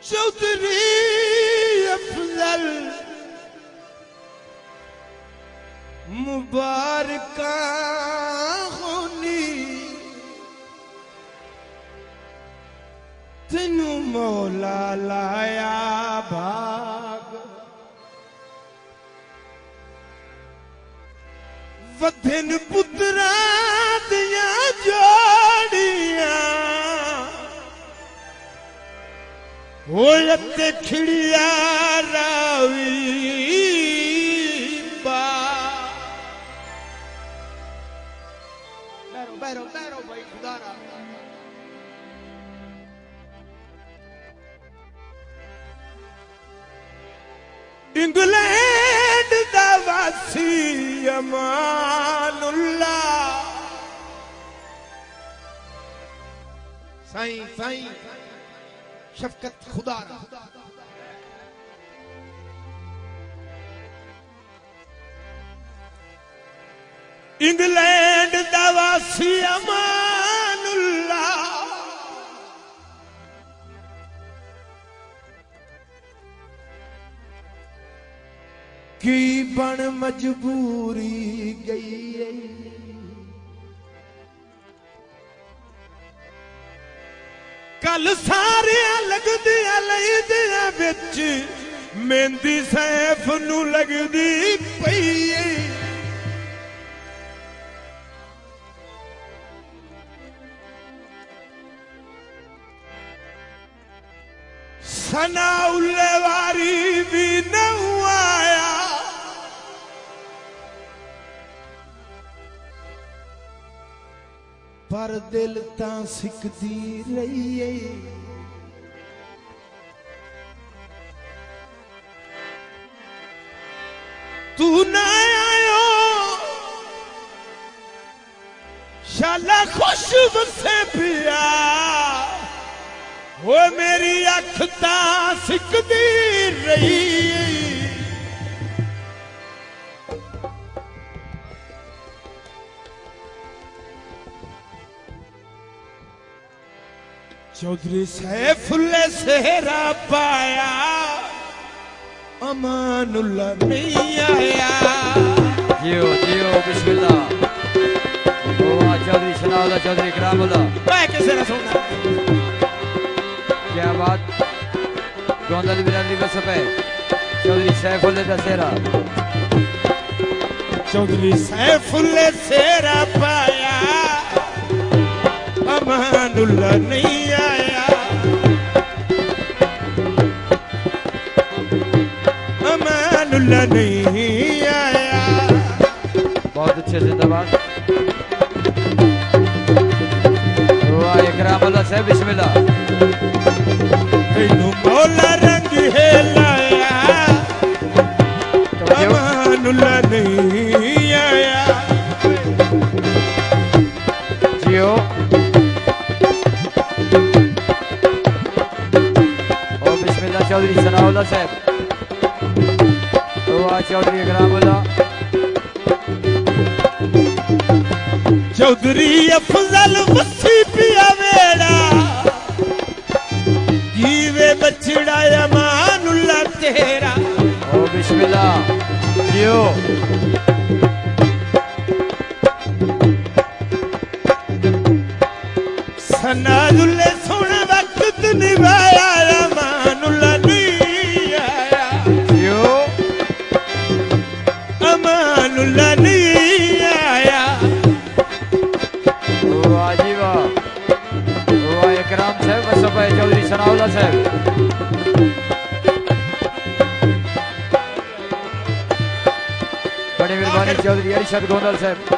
चौधरी अफजल मुबारक होनी तेनू मौला लाया भाग वधन पुत्रा दिया जोड़ियां होते खिड़िया रावी बा बैरो बैरो भाई खुदारा इंग्लैंड दा वासी अमानुल्ला साईं साईं शफकत खुदारा इंग्लैंड दा वासी अमानुल्ला की बन मजबूरी गई है कल सारे लगदिया लईदिया बिच मेहंदी सैफ नू लगदी पई सना उल्ले वारी भी न आया पर दिल तां सिकदी रही है तू ना आयो शाला खुश बसे पिया वो मेरी अख तां सिकदी रही चौधरी सैफुल्ले सेहरा पाया अमानुल्ला नहीं आया जियो जियो बिस्मिल्लाह ओ चौधरी सनाउल्लाह चौधरी करामुल्लाह मैं किसे ना सुनना क्या बात गोंदल बिरादरी बस पे चौधरी सैफुल्ले दा सेहरा चौधरी सैफुल्ले सेहरा पाया अमानुल्ला नहीं आया अमानुल्ला नहीं आया बहुत अच्छे जिंदाबाद वाह इकरामुल्लाह साहब बिस्मिल्लाह तेनू मौला रंग है लाया अमानुल्ला नहीं आया जियो चौधरी सनाउल्लाह साहब वाह चौधरी इकरामुल्लाह चौधरी अफजल वसी पिया वेड़ा जीवे बछड़ा अमानुल्ला तेरा ओ बिस्मिल्लाह जियो सनाउल्ले सोना वक्त निभाया अमानुल्ला नहीं आया जियो अमानुल्ला नहीं आया वाह जी वाह वाह इकराम साहब बस भाई चौधरी सनाउल्लाह साहब बड़ी मेहरबानी चौधरी अरशद गोंदल साहब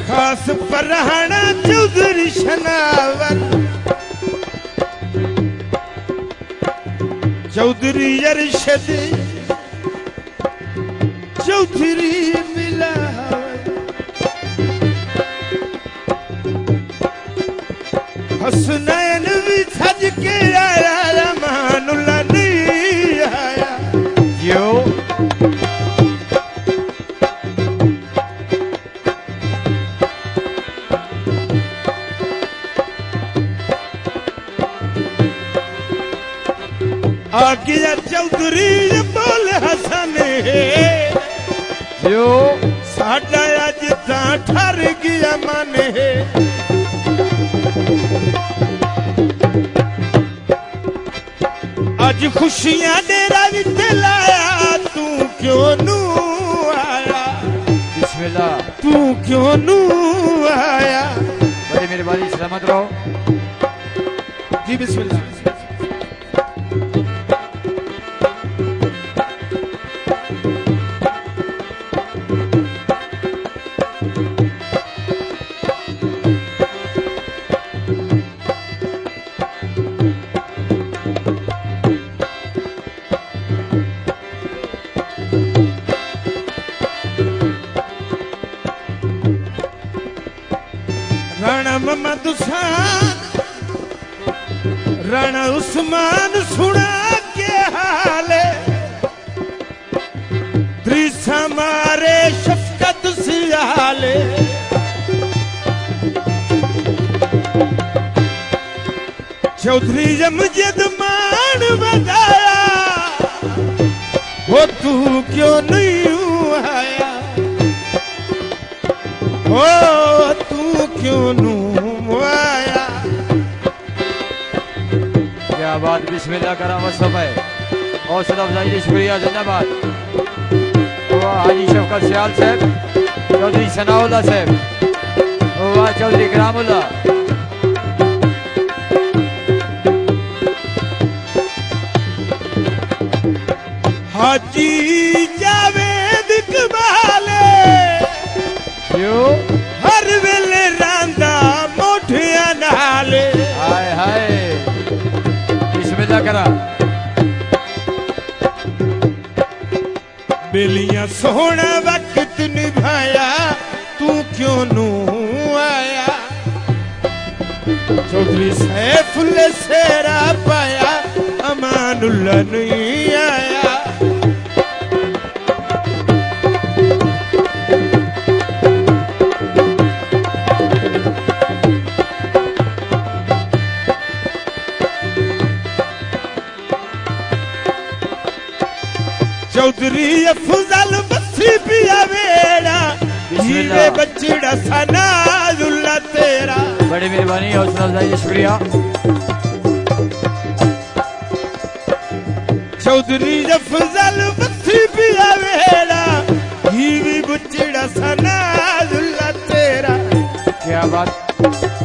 खास फरहाना चौधरी शनावर चौधरी अरशद चौधरी मिलावर हसनैन भी सज के आया अमानुल्ला आ गया चौधरी बोल हसन जो साडा अज तां ठर गया मन अज खुशियां डेरा विच लाया तू क्यों नू आया बिस्मिल्लाह तू क्यों नू आया बड़ी मेहरबानी सलामत रहो जी बिस्मिल्लाह राणा मोहम्मद हुसैन राणा उस्मान सुना के हाले त्रिसा मारे शफकत सियाले चौधरी जमजद मान बजाया वो तू क्यों नहीं आया ओ तू क्यों नू आया क्या बात बिस्मिल्लाह करामत समय हौसला अफजाई शुक्रिया जिंदाबाद वाह हाजी शफकत सियाल साहब चौधरी सनाउल्लाह साहब वाह चौधरी करामुल्लाह हाजी जावेद इकबाले जो हर वेले रांदा मोठिया नाले हाय हाय बिस्मिल्लाह करा बेलियां सोहना वक्त निभाया तू क्यों नू आया चौधरी सैफुल्लाह सेरा पाया अमानुल्लाह नहीं आया चौधरी अफजल बसी पिया वेड़ा जीवे बचड़ा सनाजुल्ला तेरा बड़ी मेहरबानी हौसला अफजाई शुक्रिया चौधरी अफजल बसी पिया वेड़ा जीवे बचड़ा सनाजुल्ला तेरा क्या बात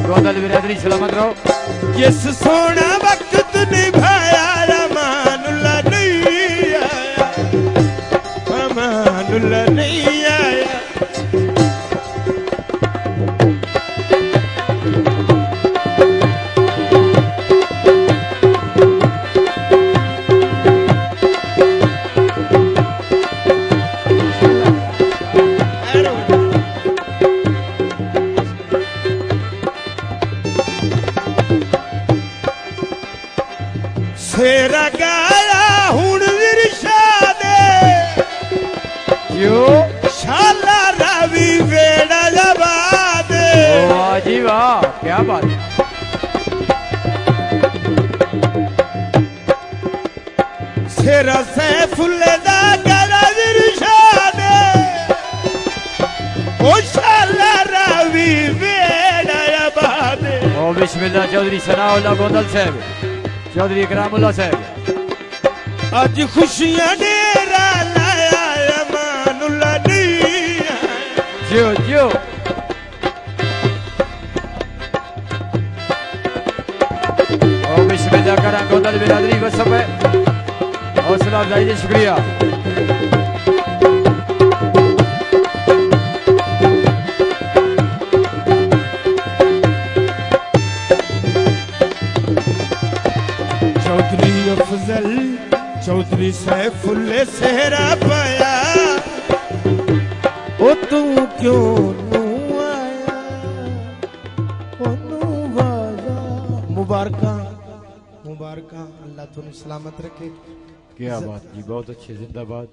गोदल बिरादरी सलामत रहो जिस सोना वक्त निभाया अमानुल्लाह नहीं आया अमानुल्लाह नहीं आया सेरा गाया हुण विरशादे जो शाला रावी वेड़ा जबादे वाह जी वाह क्या बात सेरा सैफुल्लाह दा गला विरशादे ओ शाला रावी वेड़ा जबादे ओ बिस्मिल्लाह चौधरी सनाउल्लाह गोदल साहब चौधरी करामुल्लाह साहब अज खुशियां डेरा लाया अमानुल्लाह नहीं आया जो जो ओ बिस्मिल्लाह करा गोदल बिरादरी को सब हौसला अफजाई शुक्रिया चौधरी अफजल चौधरी सैफुल्लाह सेहरा पाया ओ तू क्यों नू आया ओ नू वाजा मुबारका मुबारका अल्लाह तुम सलामत रखे क्या बात जी बहुत अच्छे जिंदाबाद